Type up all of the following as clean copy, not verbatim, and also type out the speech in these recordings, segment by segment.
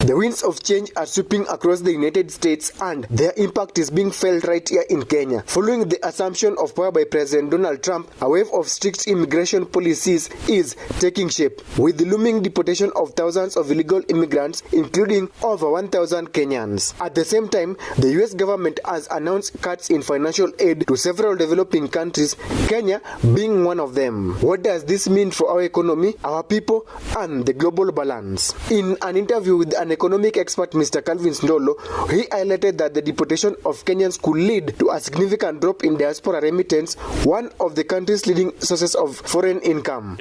The winds of change are sweeping across the United States and their impact is being felt right here in Kenya. Following the assumption of power by President Donald Trump, a wave of strict immigration policies is taking shape, with the looming deportation of thousands of illegal immigrants, including over 1,000 Kenyans. At the same time, the US government has announced cuts in financial aid to several developing countries, Kenya being one of them. What does this mean for our economy, our people, and the global balance? In an interview with an economic expert, Mr. Calvin Ndolo, he highlighted that the deportation of Kenyans could lead to a significant drop in diaspora remittance, one of the country's leading sources of foreign income.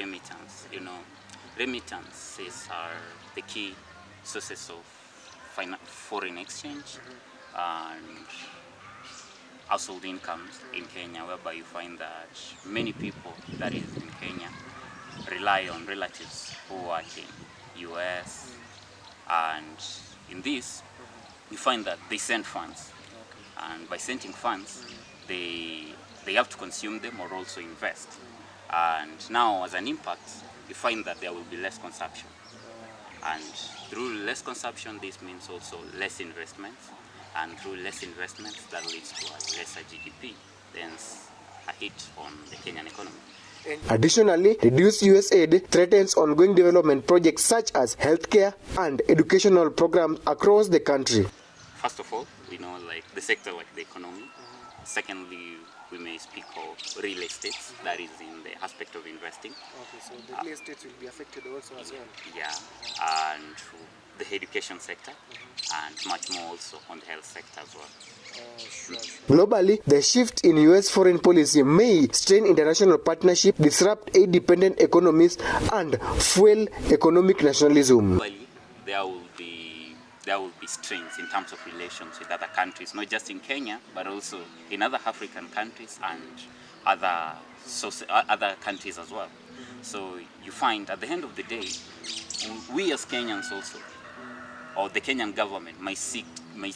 Remittances are the key sources of foreign exchange and household incomes in Kenya, whereby you find that many people that is in Kenya rely on relatives who work in US, and in this you find that they send funds, and by sending funds they have to consume them or also invest, and now as an impact you find that there will be less consumption, and through less consumption this means also less investments, and through less investments that leads to a lesser GDP, thence a hit on the Kenyan economy. Additionally, reduced US aid threatens ongoing development projects such as healthcare and educational programs across the country. First of all, like the sector like the economy. Secondly, we may speak of real estate, that is in the aspect of investing. Okay, so the real estate will be affected also as well. Yeah, and the education sector, and much more also on the health sector as well. Sure. Globally, the shift in US foreign policy may strain international partnership, disrupt aid-dependent economies, and fuel economic nationalism. Globally, there will be strains in terms of relations with other countries, not just in Kenya, but also in other African countries and other countries as well. So you find at the end of the day, we as Kenyans also, or the Kenyan government may seek the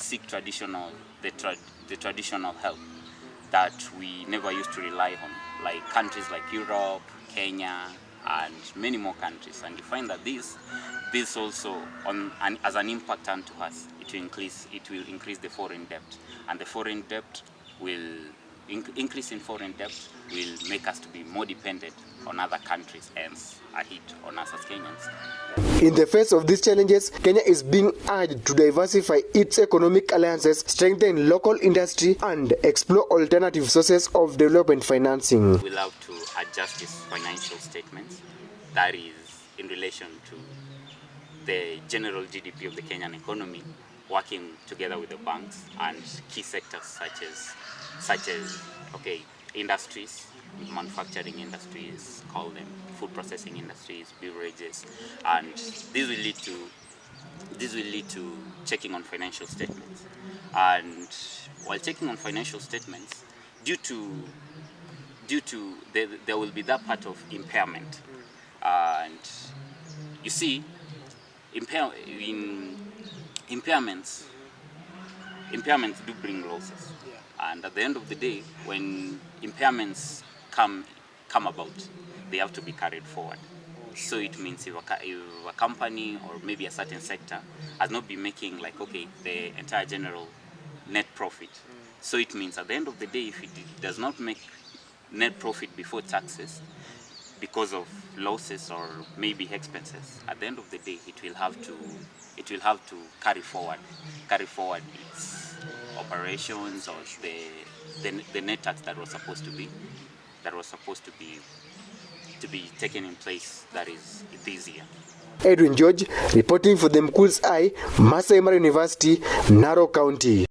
traditional help that we never used to rely on, like countries like Europe, Kenya, and many more countries. And you find that this also as an impact onto us, it will increase the foreign debt, and the foreign debt will increase in foreign debt will make us to be more dependent on other countries, hence a hit on us as Kenyans. In the face of these challenges, Kenya is being urged to diversify its economic alliances, strengthen local industry, and explore alternative sources of development financing. We'll have to adjust its financial statements, that is in relation to the general GDP of the Kenyan economy, working together with the banks and key sectors such as industries, manufacturing industries, call them food processing industries, beverages, and this will lead to checking on financial statements. And while checking on financial statements, due to there will be that part of impairment, and you see, impairments do bring losses. And at the end of the day, when impairments come about, they have to be carried forward. So it means if a company or maybe a certain sector has not been making the entire general net profit, so it means at the end of the day, if it does not make net profit before taxes because of losses or maybe expenses, at the end of the day, it will have to carry forward its operations or the net tax that was supposed to be taken in place, that is this year. Edwin George reporting for the Mku's Eye, Masai Mara University, Narok County.